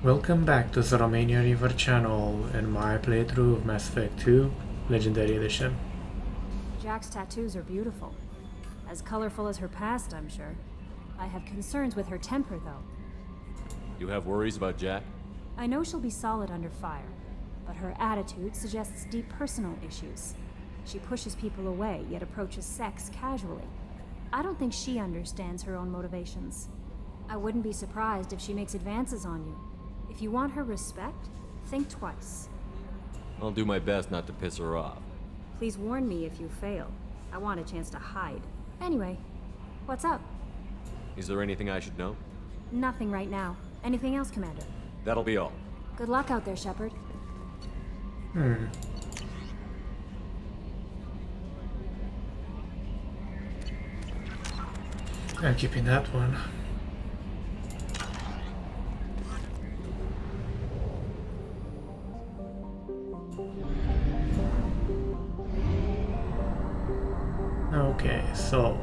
Welcome back to the Romanian Reaver channel and my playthrough of Mass Effect 2 Legendary Edition. Jack's tattoos are beautiful. As colorful as her past, I'm sure. I have concerns with her temper, though. You have worries about Jack? I know she'll be solid under fire, but her attitude suggests deep personal issues. She pushes people away, yet approaches sex casually. I don't think she understands her own motivations. I wouldn't be surprised if she makes advances on you. If you want her respect, think twice. I'll do my best not to piss her off. Please warn me if you fail. I want a chance to hide. Anyway, what's up? Is there anything I should know? Nothing right now. Anything else, Commander? That'll be all. Good luck out there, Shepard. I'm keeping that one. Okay, so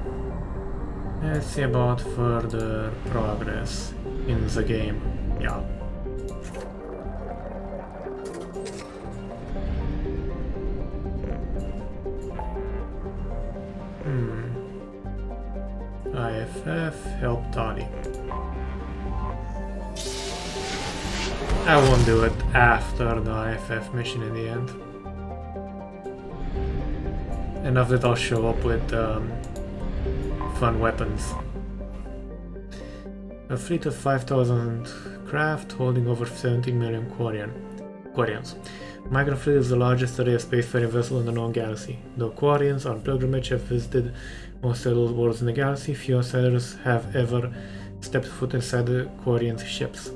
let's see about further progress in the game. Yeah. IFF, help Tali. I won't do it after the IFF mission in the end. And after that I'll show up with fun weapons. A fleet of 5,000 craft holding over 17 million Quarians. Migrant fleet is the largest array of spacefaring vessel in the known galaxy. Though Quarians on pilgrimage have visited most settled worlds in the galaxy, few outsiders have ever stepped foot inside the Quarian ships.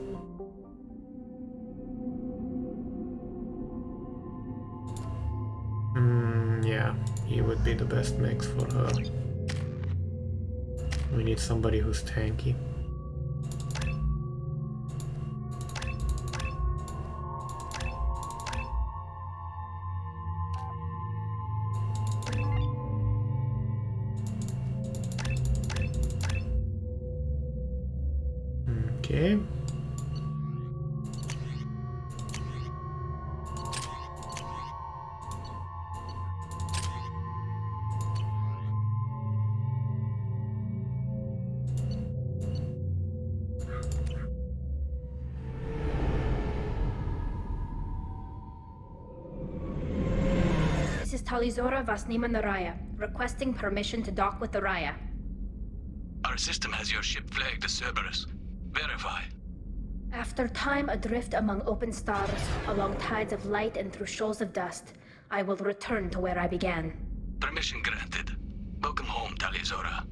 Yeah, he would be the best mix for her. We need somebody who's tanky. Okay. This is Talizora Vasnima Naraya, requesting permission to dock with the Raya. Our system has your ship flagged as Cerberus. Verify. After time adrift among open stars, along tides of light and through shoals of dust, I will return to where I began. Permission granted. Welcome home, Talizora.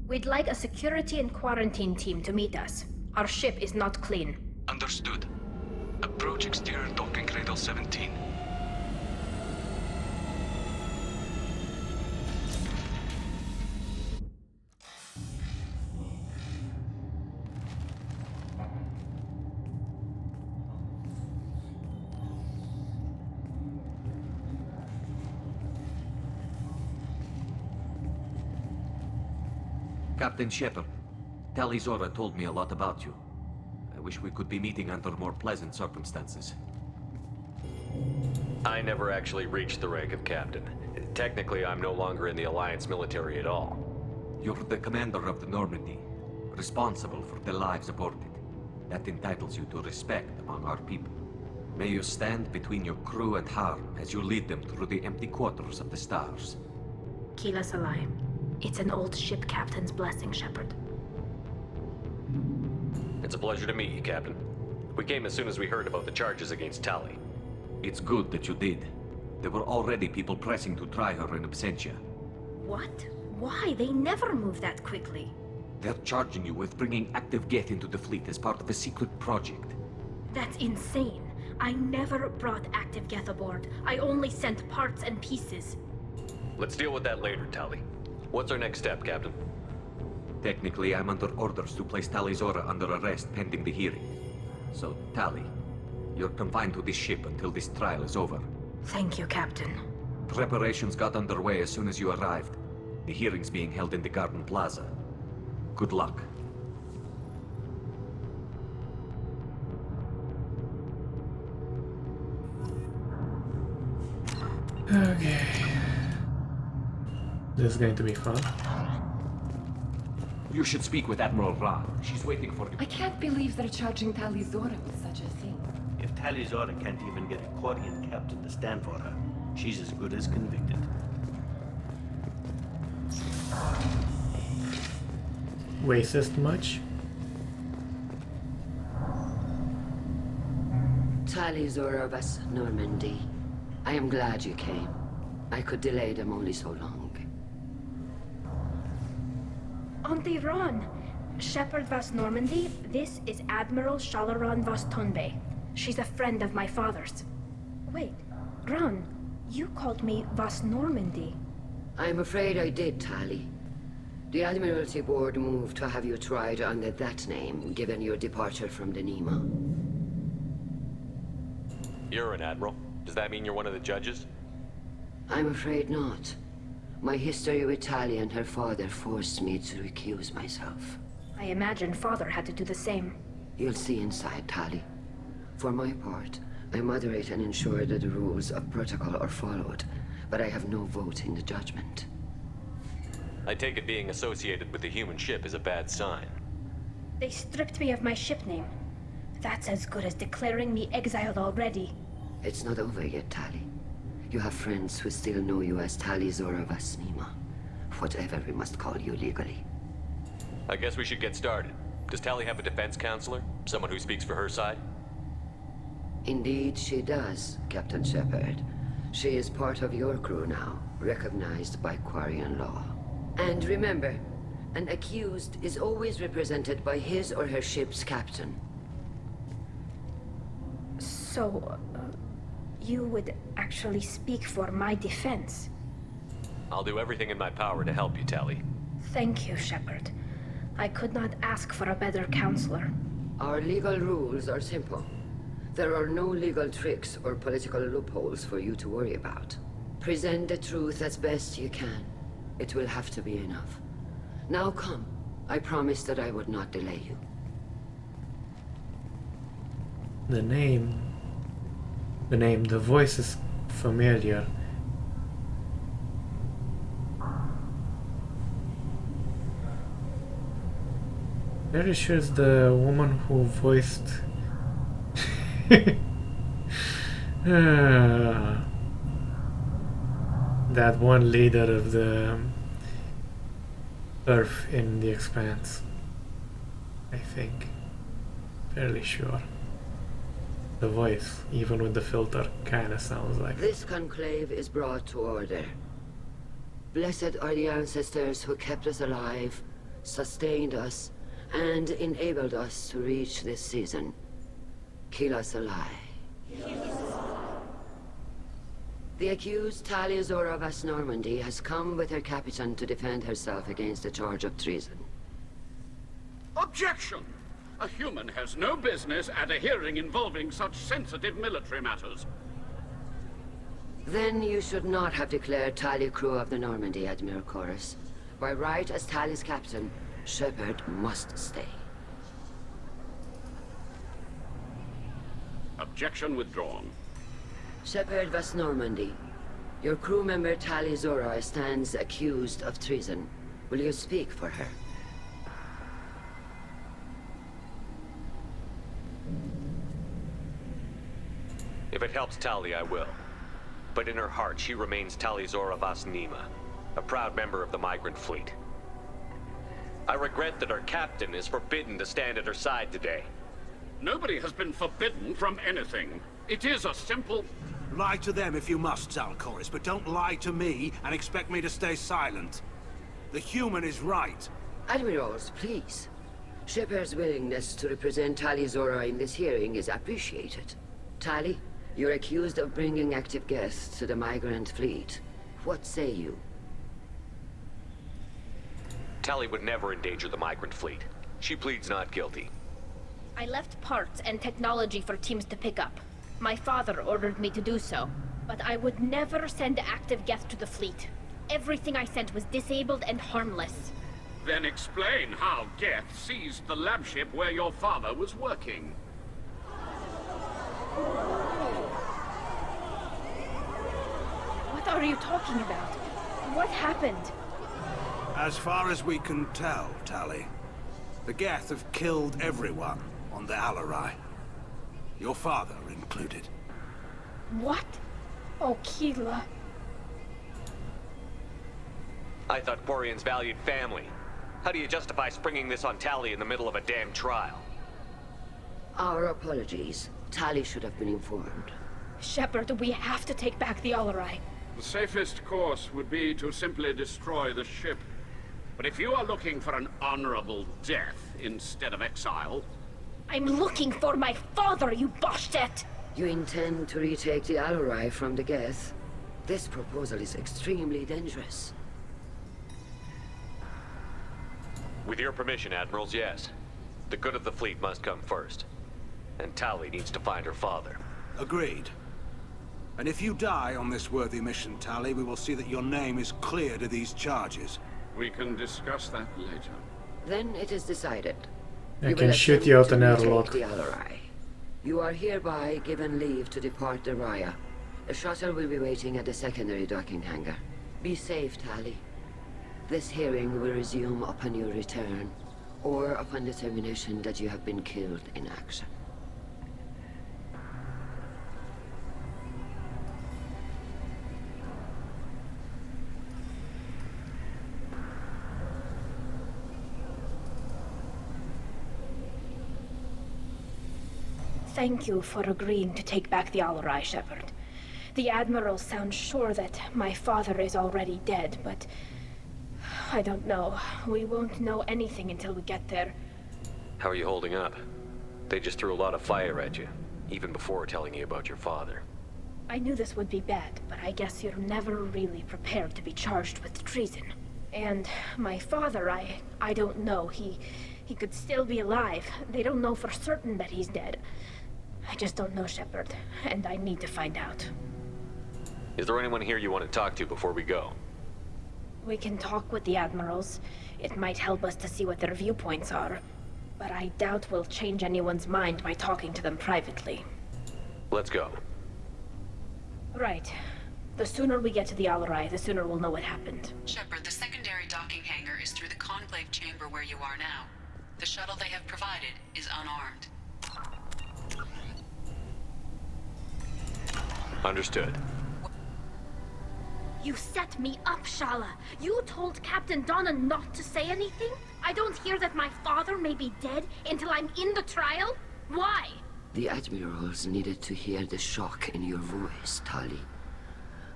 We'd like a security and quarantine team to meet us. Our ship is not clean. Understood. Approach exterior docking cradle 17. Captain Shepard, Talizora told me a lot about you. I wish we could be meeting under more pleasant circumstances. I never actually reached the rank of captain. Technically, I'm no longer in the Alliance military at all. You're the commander of the Normandy, responsible for the lives aborted. That entitles you to respect among our people. May you stand between your crew and harm as you lead them through the empty quarters of the stars. Kila Salai. It's an old ship captain's blessing, Shepard. It's a pleasure to meet you, Captain. We came as soon as we heard about the charges against Tali. It's good that you did. There were already people pressing to try her in absentia. What? Why? They never move that quickly. They're charging you with bringing active Geth into the fleet as part of a secret project. That's insane. I never brought active Geth aboard. I only sent parts and pieces. Let's deal with that later, Tali. What's our next step, Captain? Technically, I'm under orders to place Talizora under arrest pending the hearing. So, Tali, you're confined to this ship until this trial is over. Thank you, Captain. Preparations got underway as soon as you arrived. The hearing's being held in the Garden Plaza. Good luck. This is going to be fun. You should speak with Admiral Ra. She's waiting for you. I can't believe they're charging Tali Zora with such a thing. If Tali Zora can't even get a Quarian captain to stand for her, she's as good as convicted. Racist much? Tali Zora vas Normandy. I am glad you came. I could delay them only so long. Auntie Ron! Shepherd vas Normandy, this is Admiral Shalaran vas Tonbe. She's a friend of my father's. Wait, Ron, you called me vas Normandy. I'm afraid I did, Tali. The Admiralty Board moved to have you tried under that name, given your departure from the Nima. You're an admiral. Does that mean you're one of the judges? I'm afraid not. My history with Tali and her father forced me to recuse myself. I imagine father had to do the same. You'll see inside, Tali. For my part, I moderate and ensure that the rules of protocol are followed, but I have no vote in the judgment. I take it being associated with the human ship is a bad sign. They stripped me of my ship name. That's as good as declaring me exiled already. It's not over yet, Tali. You have friends who still know you as Tali Zora vas Nima. Whatever we must call you legally. I guess we should get started. Does Tali have a defense counselor? Someone who speaks for her side? Indeed she does, Captain Shepard. She is part of your crew now, recognized by Quarian law. And remember, an accused is always represented by his or her ship's captain. So, you would actually speak for my defense? I'll do everything in my power to help you, Tali. Thank you, Shepard. I could not ask for a better counselor. Our legal rules are simple. There are no legal tricks or political loopholes for you to worry about. Present the truth as best you can. It will have to be enough. Now come. I promised that I would not delay you. The voice is familiar. Very sure it's the woman who voiced that one leader of the Earth in The Expanse. I think. Fairly sure. The voice, even with the filter, kinda sounds like. This conclave is brought to order. Blessed are the ancestors who kept us alive, sustained us, and enabled us to reach this season. Kill us alive. The accused Tali Zora vas Normandy has come with her captain to defend herself against the charge of treason. Objection! A human has no business at a hearing involving such sensitive military matters. Then you should not have declared Tali crew of the Normandy, Admiral Chorus. By right as Tali's captain, Shepard must stay. Objection withdrawn. Shepard vas Normandy. Your crew member Tali Zora stands accused of treason. Will you speak for her? If it helps Tali, I will. But in her heart, she remains Tali Zora vas Nima, a proud member of the migrant fleet. I regret that our captain is forbidden to stand at her side today. Nobody has been forbidden from anything. It is a simple... Lie to them if you must, Zalcoris, but don't lie to me and expect me to stay silent. The human is right. Admirals, please. Shepard's willingness to represent Tali Zora in this hearing is appreciated. Tali, you're accused of bringing active guests to the migrant fleet. What say you? Tali would never endanger the migrant fleet. She pleads not guilty. I left parts and technology for teams to pick up. My father ordered me to do so, but I would never send active guests to the fleet. Everything I sent was disabled and harmless. Then explain how Geth seized the lab ship where your father was working. What are you talking about? What happened? As far as we can tell, Tali, the Geth have killed everyone on the Alarai. Your father included. What? Oh, Keela. I thought Quarians valued family. How do you justify springing this on Tali in the middle of a damn trial? Our apologies. Tali should have been informed. Shepard, we have to take back the Alarai. The safest course would be to simply destroy the ship. But if you are looking for an honorable death instead of exile... I'm looking for my father, you Boshtet! You intend to retake the Alarai from the Geth? This proposal is extremely dangerous. With your permission, Admirals, yes. The good of the fleet must come first. And Tali needs to find her father. Agreed. And if you die on this worthy mission, Tali, we will see that your name is cleared of these charges. We can discuss that later. Then it is decided. I can shoot you out an airlock. The Alarai. You are hereby given leave to depart the Raya. A shuttle will be waiting at the secondary docking hangar. Be safe, Tali. This hearing will resume upon your return, or upon determination that you have been killed in action. Thank you for agreeing to take back the Alarai, Shepard. The Admiral sounds sure that my father is already dead, but... I don't know. We won't know anything until we get there. How are you holding up? They just threw a lot of fire at you, even before telling you about your father. I knew this would be bad, but I guess you're never really prepared to be charged with treason. And my father, I don't know. He could still be alive. They don't know for certain that he's dead. I just don't know, Shepard, and I need to find out. Is there anyone here you want to talk to before we go? We can talk with the Admirals. It might help us to see what their viewpoints are. But I doubt we'll change anyone's mind by talking to them privately. Let's go. Right. The sooner we get to the Alarai, the sooner we'll know what happened. Shepard, the secondary docking hangar is through the conclave chamber where you are now. The shuttle they have provided is unarmed. Understood. You set me up, Shala. You told Captain Donna not to say anything? I don't hear that my father may be dead until I'm in the trial? Why? The Admirals needed to hear the shock in your voice, Tali.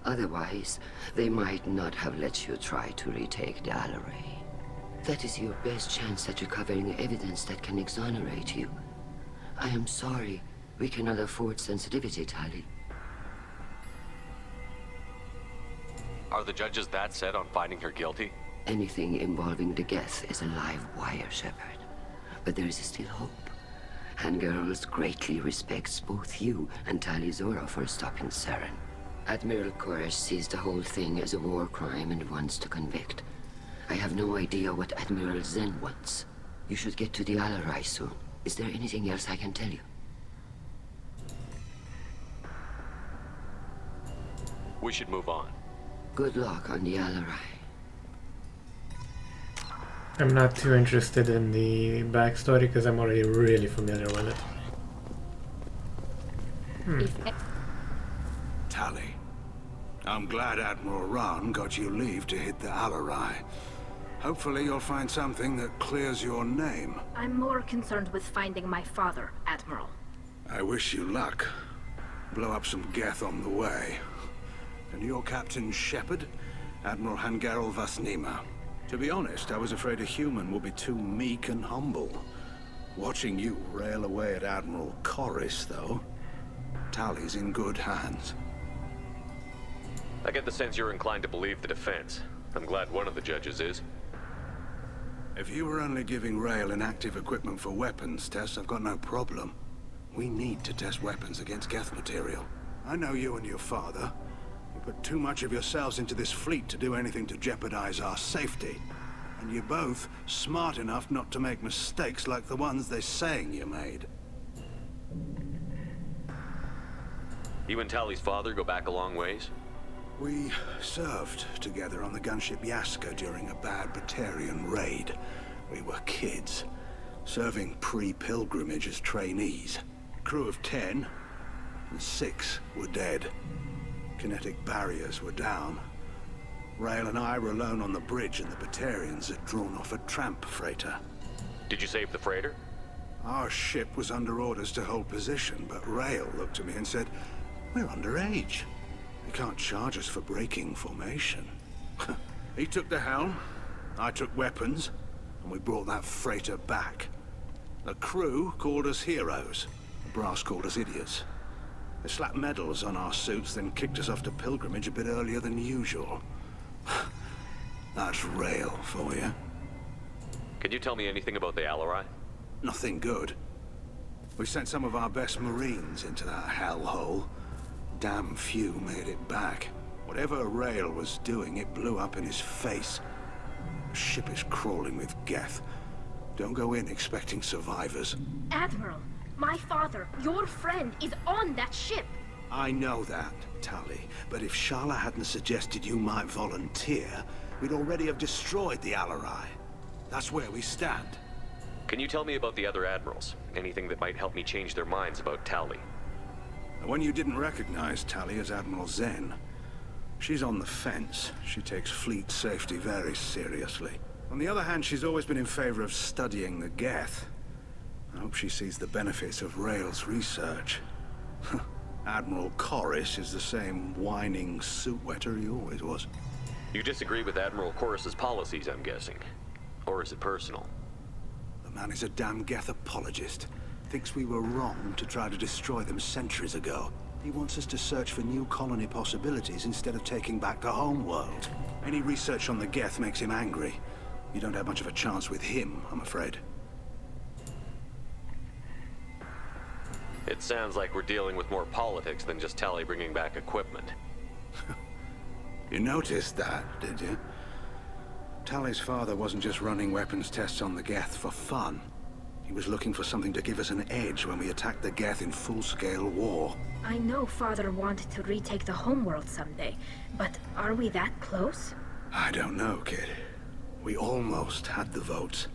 Otherwise, they might not have let you try to retake the Alarai. That is your best chance at recovering evidence that can exonerate you. I am sorry. We cannot afford sensitivity, Tali. Are the judges that set on finding her guilty? Anything involving the Geth is a live wire, Shepard. But there is still hope. Handgirls greatly respects both you and Tali Zora for stopping Saren. Admiral Koresh sees the whole thing as a war crime and wants to convict. I have no idea what Admiral Zen wants. You should get to the Alarai soon. Is there anything else I can tell you? We should move on. Good luck on the Alarai. I'm not too interested in the backstory because I'm already really familiar with it. Tali, I'm glad Admiral Ran got you leave to hit the Alarai. Hopefully you'll find something that clears your name. I'm more concerned with finding my father, Admiral. I wish you luck. Blow up some Geth on the way. And your Captain Shepard, Admiral Hangarel Vasnima. To be honest, I was afraid a human would be too meek and humble. Watching you rail away at Admiral Corris, though, Tali's in good hands. I get the sense you're inclined to believe the defense. I'm glad one of the judges is. If you were only giving Rail inactive equipment for weapons tests, I've got no problem. We need to test weapons against Geth material. I know you and your father. You put too much of yourselves into this fleet to do anything to jeopardize our safety. And you're both smart enough not to make mistakes like the ones they're saying you made. You and Tali's father go back a long ways? We served together on the gunship Yaska during a bad Batarian raid. We were kids, serving pre-pilgrimage as trainees. Crew of 10, and 6 were dead. Kinetic barriers were down. Rail and I were alone on the bridge, and the Batarians had drawn off a tramp freighter. Did you save the freighter? Our ship was under orders to hold position, but Rail looked at me and said, "We're underage. They can't charge us for breaking formation." He took the helm, I took weapons, and we brought that freighter back. The crew called us heroes. The brass called us idiots. They slapped medals on our suits, then kicked us off to pilgrimage a bit earlier than usual. That's Rail for you. Can you tell me anything about the Alarai? Nothing good. We sent some of our best Marines into that hellhole. Damn few made it back. Whatever Rail was doing, it blew up in his face. The ship is crawling with Geth. Don't go in expecting survivors. Admiral, my father, your friend, is on that ship. I know that, Tali, but if Shala hadn't suggested you might volunteer, we'd already have destroyed the Alarai. That's where we stand. Can you tell me about the other admirals? Anything that might help me change their minds about Tali? The one you didn't recognize, Tali, is Admiral Zen. She's on the fence. She takes fleet safety very seriously. On the other hand, she's always been in favor of studying the Geth. I hope she sees the benefits of Rail's research. Admiral Corris is the same whining suit wetter he always was. You disagree with Admiral Corris's policies, I'm guessing. Or is it personal? The man is a damn Geth apologist. Thinks we were wrong to try to destroy them centuries ago. He wants us to search for new colony possibilities instead of taking back the home world. Any research on the Geth makes him angry. You don't have much of a chance with him, I'm afraid. It sounds like we're dealing with more politics than just Tali bringing back equipment. You noticed that, did you? Tali's father wasn't just running weapons tests on the Geth for fun. He was looking for something to give us an edge when we attacked the Geth in full-scale war. I know Father wanted to retake the homeworld someday, but are we that close? I don't know, kid. We almost had the votes.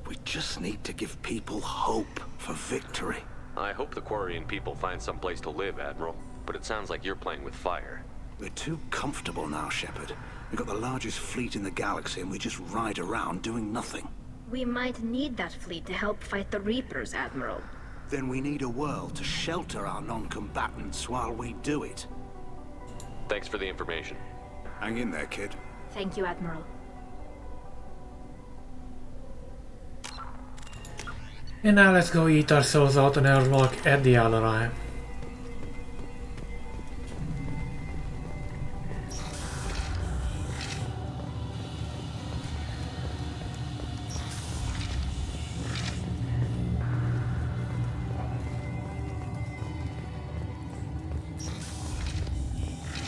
We just need to give people hope for victory. I hope the Quarian people find some place to live, Admiral. But it sounds like you're playing with fire. We're too comfortable now, Shepard. We've got the largest fleet in the galaxy and we just ride around doing nothing. We might need that fleet to help fight the Reapers, Admiral. Then we need a world to shelter our non-combatants while we do it. Thanks for the information. Hang in there, kid. Thank you, Admiral. And now let's go eat ourselves out an airlock at the Alarai.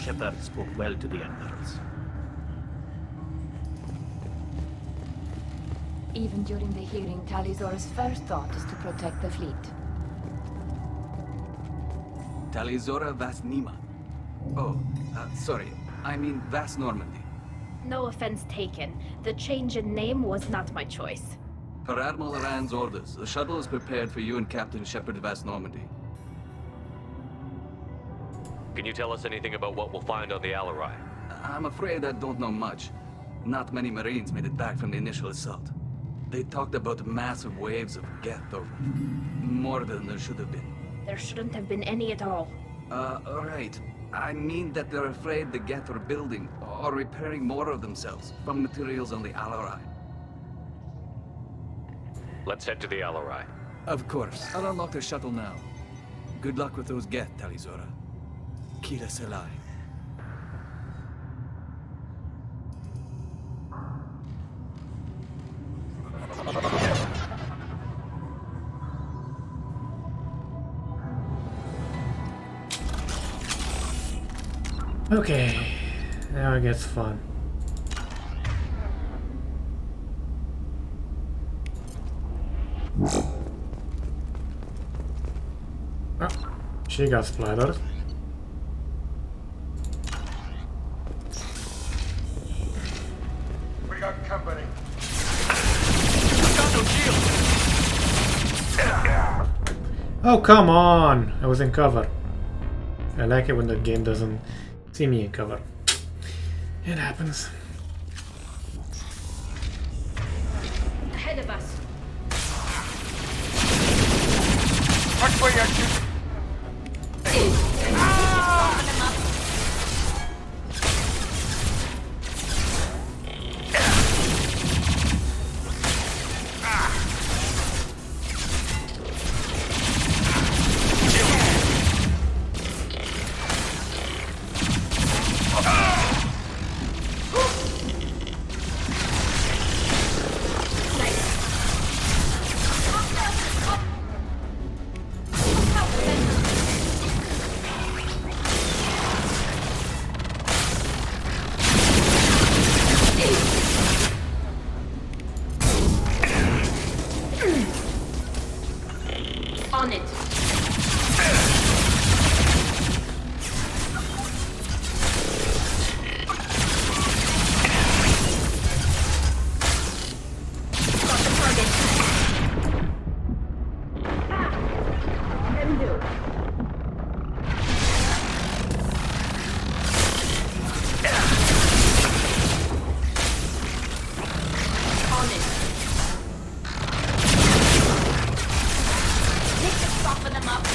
Shepard spoke well to the admirals. Even during the hearing, Talizora's first thought is to protect the fleet. Talizora Vas Nima. Oh, sorry. I mean Vas Normandy. No offense taken. The change in name was not my choice. Per Admiral Rand's orders, the shuttle is prepared for you and Captain Shepard Vas Normandy. Can you tell us anything about what we'll find on the Alarai? I'm afraid I don't know much. Not many Marines made it back from the initial assault. They talked about massive waves of Geth, or more than there should have been. There shouldn't have been any at all. Right. I mean that they're afraid the Geth are building or repairing more of themselves from materials on the Alarai. Let's head to the Alarai. Of course. I'll unlock the shuttle now. Good luck with those Geth, Talizora. Kira Selai. Okay, now it gets fun. Oh, she got splattered. Oh, come on! I was in cover. I like it when the game doesn't see me in cover. It happens. Ahead of us. Watch where you're shooting. On it. Got the target. Them do. On it. Soften them up.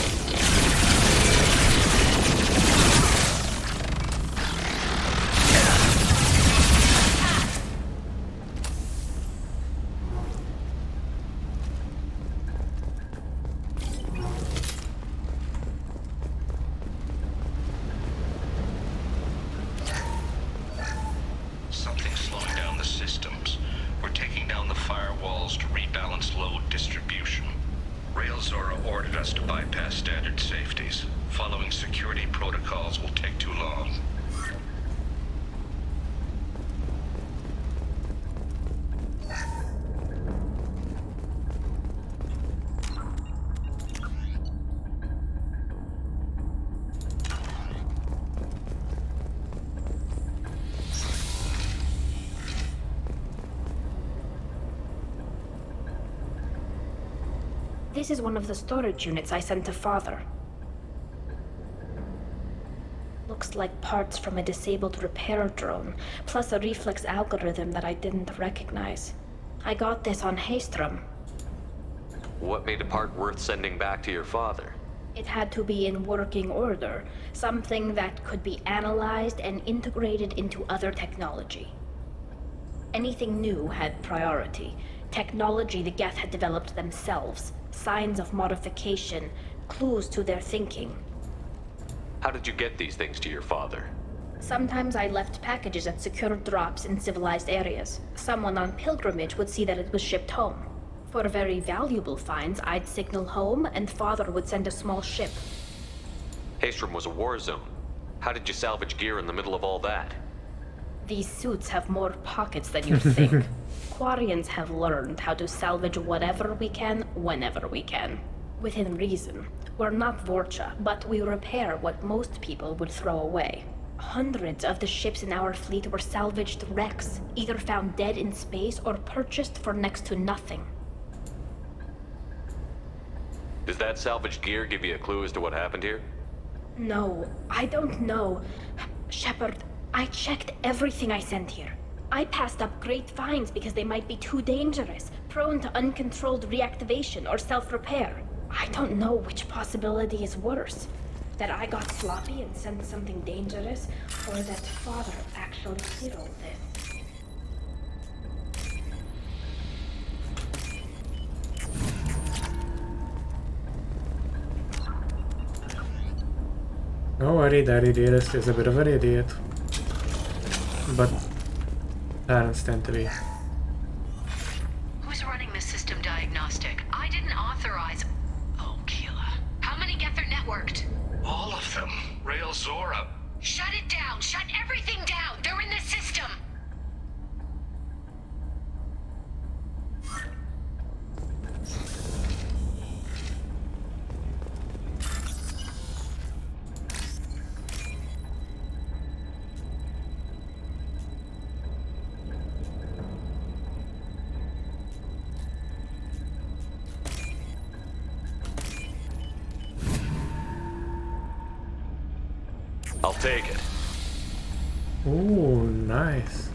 Something's slowing down the systems. We're taking down the firewalls to rebalance load distribution. Railzora ordered us to bypass standard safeties. Following security protocols will take too long. This is one of the storage units I sent to Father. Looks like parts from a disabled repair drone, plus a reflex algorithm that I didn't recognize. I got this on Haystrom. What made a part worth sending back to your father? It had to be in working order, something that could be analyzed and integrated into other technology. Anything new had priority. Technology the Geth had developed themselves, signs of modification, clues to their thinking. How did you get these things to your father? Sometimes I left packages at secure drops in civilized areas. Someone on pilgrimage would see that it was shipped home. For very valuable finds, I'd signal home, and Father would send a small ship. Haystrom was a war zone. How did you salvage gear in the middle of all that? These suits have more pockets than you think. Quarians have learned how to salvage whatever we can, whenever we can. Within reason. We're not Vorcha, but we repair what most people would throw away. Hundreds of the ships in our fleet were salvaged wrecks, either found dead in space or purchased for next to nothing. Does that salvaged gear give you a clue as to what happened here? No, I don't know. Shepard, I checked everything I sent here. I passed up great finds because they might be too dangerous, prone to uncontrolled reactivation or self-repair. I don't know which possibility is worse. That I got sloppy and sent something dangerous, or that Father actually did all this. Don't worry, Daddy Dearest is a bit of an idiot. But parents tend to be. Who's running the system diagnostic? I didn't authorize... Oh, Keela. How many Geth are networked? All of them. Railzora. Shut it down! Shut everything down! They're in the system! I'll take it. Ooh, nice.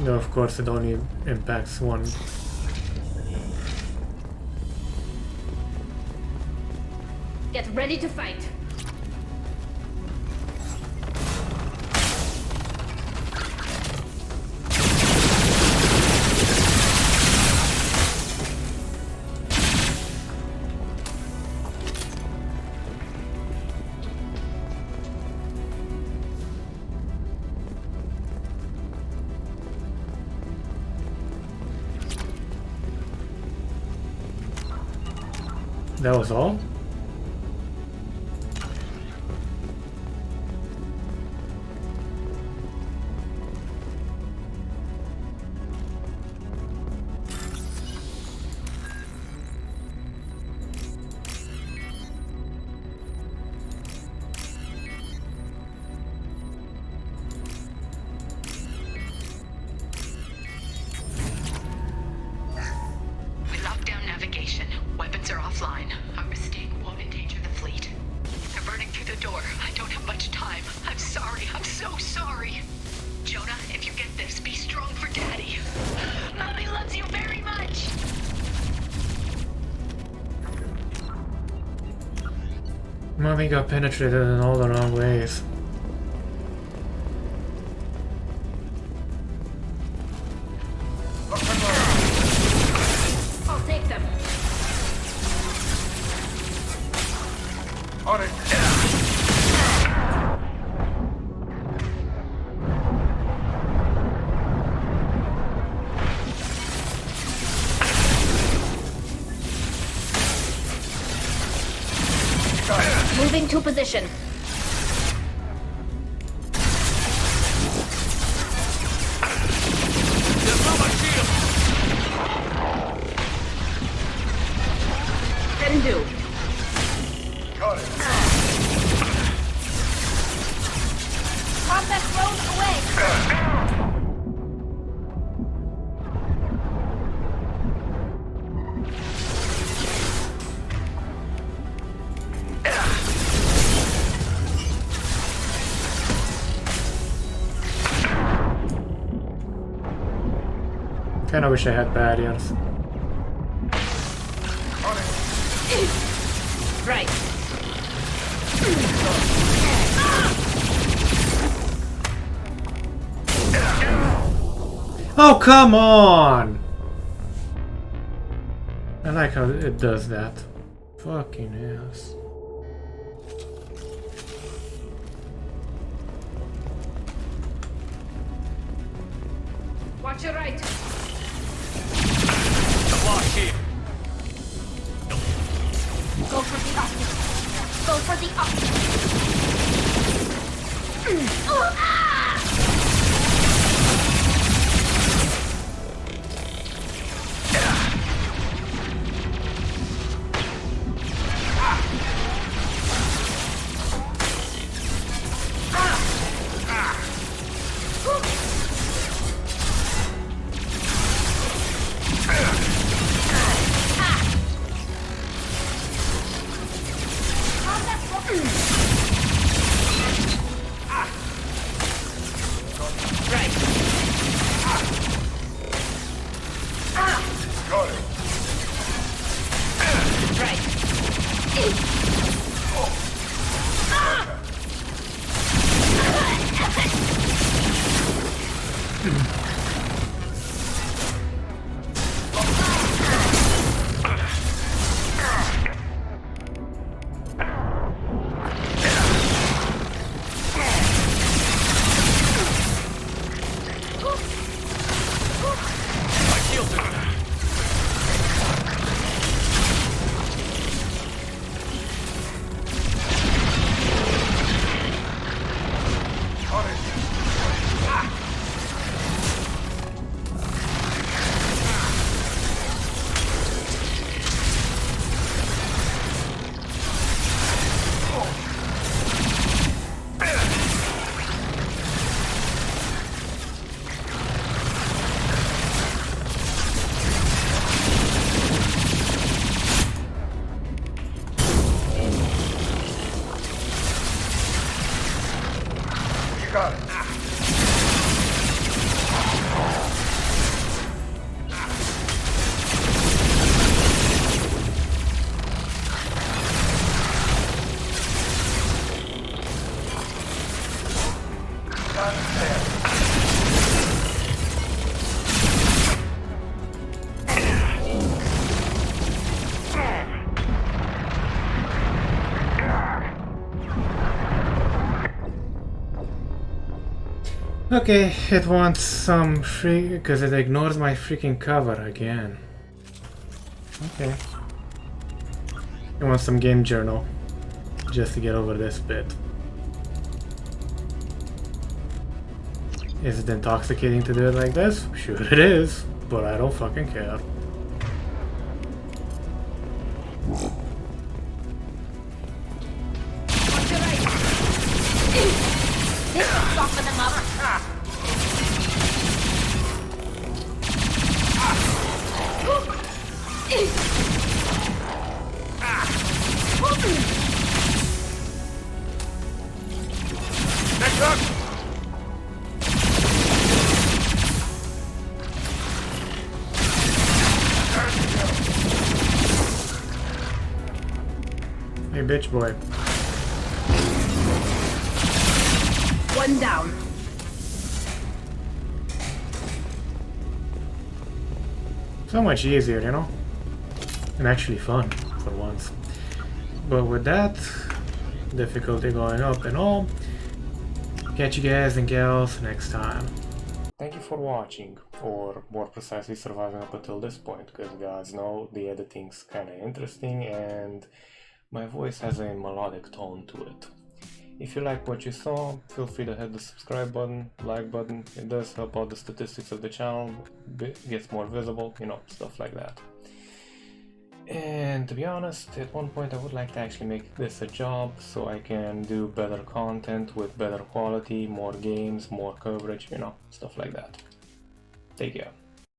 No, of course it only impacts one. Get ready to fight. That was all? We locked down navigation. Weapons are offline. Our mistake won't endanger the fleet. They're burning through the door. I don't have much time. I'm sorry. I'm so sorry. Jonah, if you get this, be strong for Daddy. Mommy loves you very much. Mommy got penetrated in all the wrong ways. I'll take them. On it. Moving to position. Can do. Got it. Combat drone away. Kinda wish I had barriers. Right. Oh, come on! I like how it does that. Fucking ass. Watch your right. Lock here. Go for the optic. Go for the optic. Okay, it wants some free... because it ignores my freaking cover again. Okay. It wants some game journal. Just to get over this bit. Is it intoxicating to do it like this? Sure it is, but I don't fucking care. Hey, bitch boy. One down. So much easier, you know? And actually fun, for once. But with that, difficulty going up and all, catch you guys and gals next time. Thank you for watching, or more precisely surviving up until this point, because guys know the editing's kinda interesting and my voice has a melodic tone to it. If you like what you saw, feel free to hit the subscribe button, like button. It does help out the statistics of the channel, gets more visible, you know, stuff like that. And to be honest, at one point I would like to actually make this a job so I can do better content with better quality, more games, more coverage, you know, stuff like that. Take care.